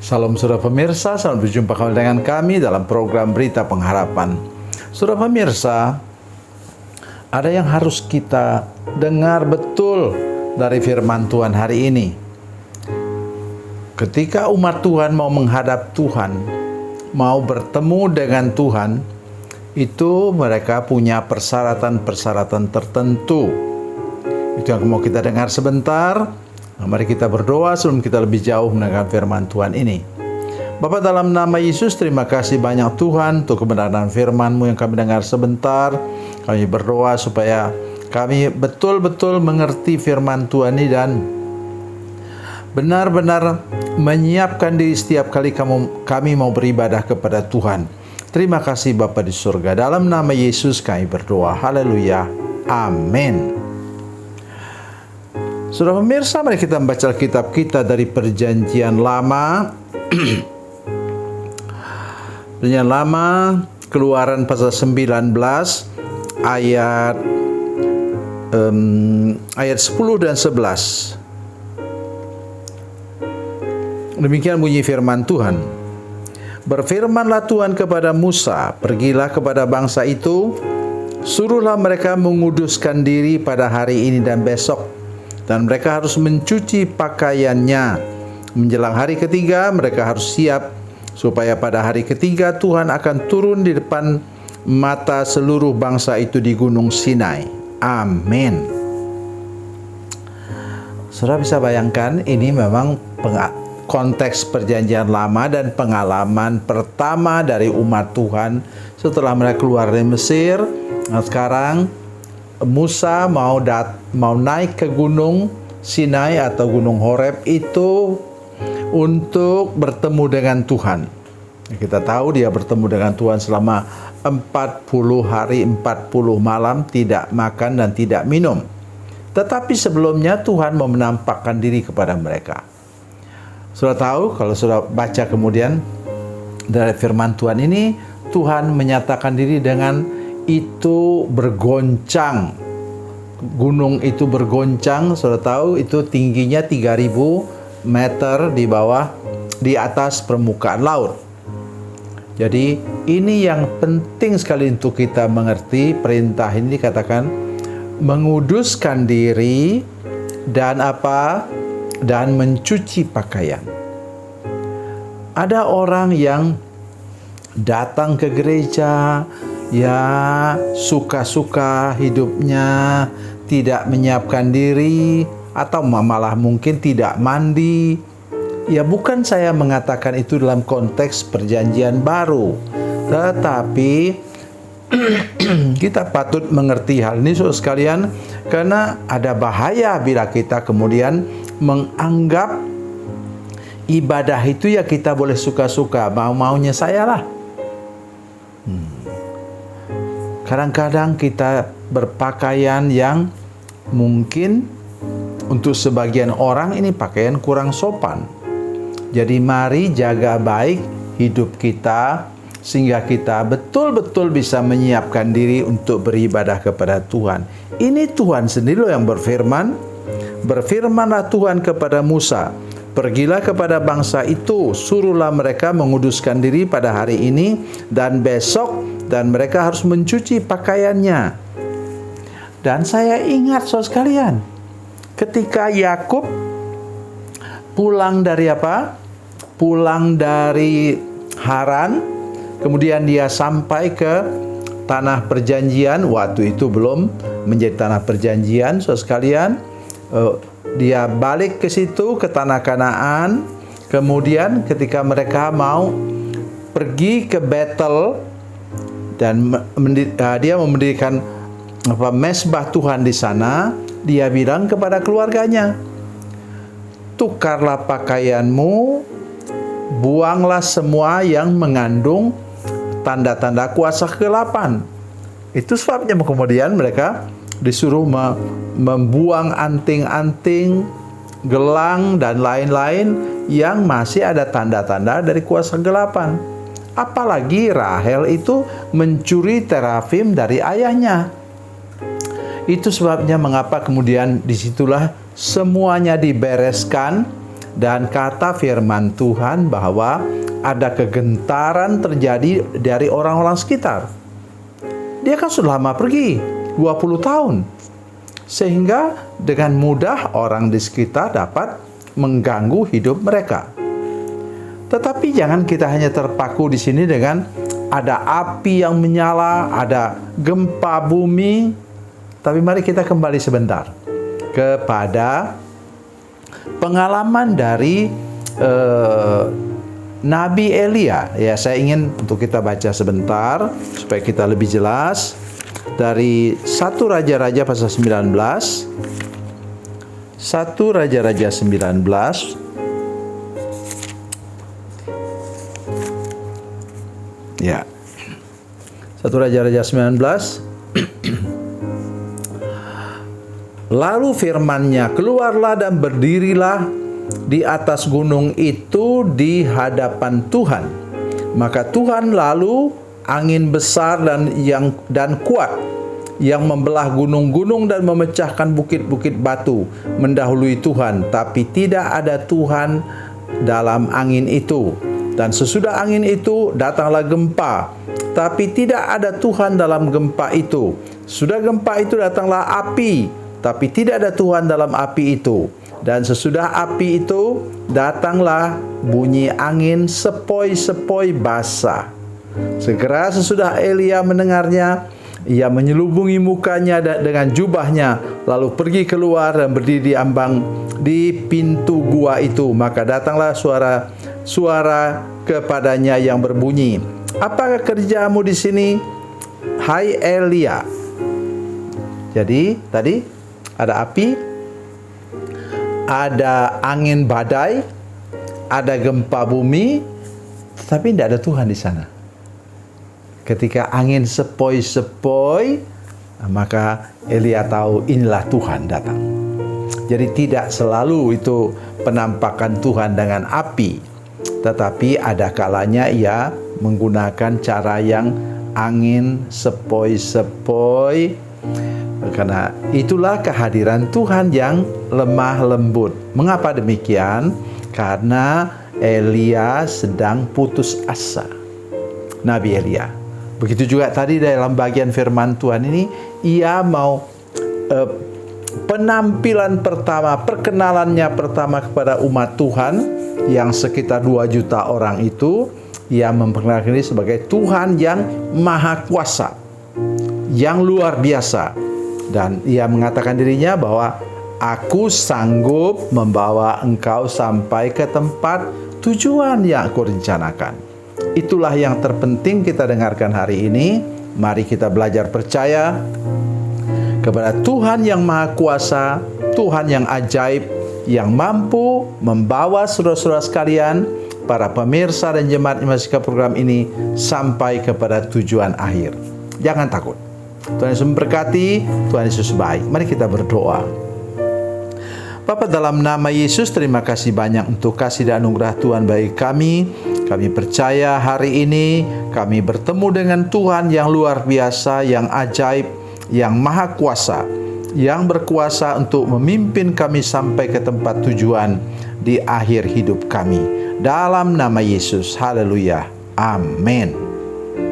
Salam saudara pemirsa, selamat berjumpa kembali dengan kami dalam program Berita Pengharapan. Saudara pemirsa, ada yang harus kita dengar betul dari firman Tuhan hari ini. Ketika umat Tuhan mau menghadap Tuhan, mau bertemu dengan Tuhan, itu mereka punya persyaratan-persyaratan tertentu. Itu yang mau kita dengar sebentar. Mari kita berdoa sebelum kita lebih jauh mendengar firman Tuhan ini. Bapa, dalam nama Yesus, terima kasih banyak Tuhan untuk kebenaran firman-Mu yang kami dengar sebentar. Kami berdoa supaya kami betul-betul mengerti firman Tuhan ini dan benar-benar menyiapkan diri setiap kali kami mau beribadah kepada Tuhan. Terima kasih Bapa di surga. Dalam nama Yesus kami berdoa. Haleluya. Amin. Saudara pemirsa, mari kita membaca kitab kita dari Perjanjian Lama. Perjanjian Lama, Keluaran pasal 19 ayat 10 dan 11. Demikian bunyi firman Tuhan. Berfirmanlah Tuhan kepada Musa, pergilah kepada bangsa itu, suruhlah mereka menguduskan diri pada hari ini dan besok. Dan mereka harus mencuci pakaiannya. Menjelang hari ketiga mereka harus siap, supaya pada hari ketiga Tuhan akan turun di depan mata seluruh bangsa itu di Gunung Sinai. Amin. Saudara bisa bayangkan, ini memang konteks perjanjian lama dan pengalaman pertama dari umat Tuhan setelah mereka keluar dari Mesir. Nah, sekarang Musa mau naik ke Gunung Sinai atau Gunung Horeb itu untuk bertemu dengan Tuhan. Kita tahu dia bertemu dengan Tuhan selama 40 hari 40 malam, tidak makan dan tidak minum. Tetapi sebelumnya Tuhan mau menampakkan diri kepada mereka. Sudah tahu, kalau sudah baca kemudian dari firman Tuhan ini, Tuhan menyatakan diri dengan itu bergoncang. Gunung itu bergoncang, sudah tahu itu tingginya 3000 meter di atas permukaan laut. Jadi ini yang penting sekali untuk kita mengerti. Perintah ini dikatakan menguduskan diri dan dan mencuci pakaian. Ada orang yang datang ke gereja, ya suka-suka hidupnya, tidak menyiapkan diri, atau malah mungkin tidak mandi. Ya, bukan saya mengatakan itu dalam konteks perjanjian baru, tetapi kita patut mengerti hal ini saudara sekalian, karena ada bahaya bila kita kemudian menganggap ibadah itu ya kita boleh suka-suka, mau-maunya saya lah. Kadang-kadang kita berpakaian yang mungkin untuk sebagian orang ini pakaian kurang sopan. Jadi mari jaga baik hidup kita sehingga kita betul-betul bisa menyiapkan diri untuk beribadah kepada Tuhan. Ini Tuhan sendiri loh yang berfirman. Berfirmanlah Tuhan kepada Musa, pergilah kepada bangsa itu, suruhlah mereka menguduskan diri pada hari ini dan besok, dan mereka harus mencuci pakaiannya. Dan saya ingat saudara sekalian, ketika Yakub pulang dari Pulang dari Haran, kemudian dia sampai ke tanah perjanjian. Waktu itu belum menjadi tanah perjanjian, saudara sekalian. Dia balik ke situ, ke tanah Kanaan. Kemudian ketika mereka mau pergi ke Betel dan dia mendirikan mesbah Tuhan di sana, dia bilang kepada keluarganya, tukarlah pakaianmu, buanglah semua yang mengandung tanda-tanda kuasa kegelapan. Itu sebabnya kemudian mereka disuruh membuang anting-anting, gelang, dan lain-lain yang masih ada tanda-tanda dari kuasa kegelapan. Apalagi Rahel itu mencuri terafim dari ayahnya. Itu sebabnya mengapa kemudian disitulah semuanya dibereskan Dan kata firman Tuhan bahwa ada kegentaran terjadi dari orang-orang sekitar. Dia kan sudah lama pergi, 20 tahun. Sehingga dengan mudah orang di sekitar dapat mengganggu hidup mereka. Tetapi jangan kita hanya terpaku di sini dengan ada api yang menyala, ada gempa bumi. Tapi mari kita kembali sebentar kepada pengalaman dari Nabi Elia. Ya, saya ingin untuk kita baca sebentar supaya kita lebih jelas dari 1 Raja-Raja pasal 19. 1 Raja-Raja 19. Ya. 1 Raja-Raja 19. Lalu firman-Nya, keluarlah dan berdirilah di atas gunung itu di hadapan Tuhan. Maka Tuhan lalu angin besar dan kuat yang membelah gunung-gunung dan memecahkan bukit-bukit batu mendahului Tuhan, tapi tidak ada Tuhan dalam angin itu. Dan sesudah angin itu datanglah gempa, tapi tidak ada Tuhan dalam gempa itu. Sudah gempa itu datanglah api, tapi tidak ada Tuhan dalam api itu. Dan sesudah api itu datanglah bunyi angin sepoi-sepoi basah. Segera sesudah Elia mendengarnya, ia menyelubungi mukanya dengan jubahnya, lalu pergi keluar dan berdiri di ambang di pintu gua itu. Maka datanglah suara kepadanya yang berbunyi, apakah kerjamu di sini, hai Elia? Jadi tadi ada api, ada angin badai, ada gempa bumi, tetapi tidak ada Tuhan di sana. Ketika angin sepoi-sepoi, maka Elia tahu inilah Tuhan datang. Jadi tidak selalu itu penampakan Tuhan dengan api, tetapi ada kalanya ia menggunakan cara yang angin sepoi-sepoi. Karena itulah kehadiran Tuhan yang lemah lembut. Mengapa demikian? Karena Elia sedang putus asa. Nabi Elia. Begitu juga tadi dalam bagian firman Tuhan ini, ia mau penampilan pertama, perkenalannya pertama kepada umat Tuhan yang sekitar 2 juta orang itu, ia memperkenalkan diri sebagai Tuhan yang maha kuasa, yang luar biasa. Dan ia mengatakan dirinya bahwa aku sanggup membawa engkau sampai ke tempat tujuan yang aku rencanakan. Itulah yang terpenting kita dengarkan hari ini. Mari kita belajar percaya kepada Tuhan yang maha kuasa, Tuhan yang ajaib, yang mampu membawa saudara-saudara sekalian, para pemirsa dan jemaat Imansika program ini sampai kepada tujuan akhir. Jangan takut. Tuhan Yesus memberkati, Tuhan Yesus baik. Mari kita berdoa. Bapa, dalam nama Yesus, terima kasih banyak untuk kasih dan anugerah Tuhan bagi kami. Kami percaya hari ini kami bertemu dengan Tuhan yang luar biasa, yang ajaib, yang maha kuasa, yang berkuasa untuk memimpin kami sampai ke tempat tujuan di akhir hidup kami. Dalam nama Yesus, haleluya, amin.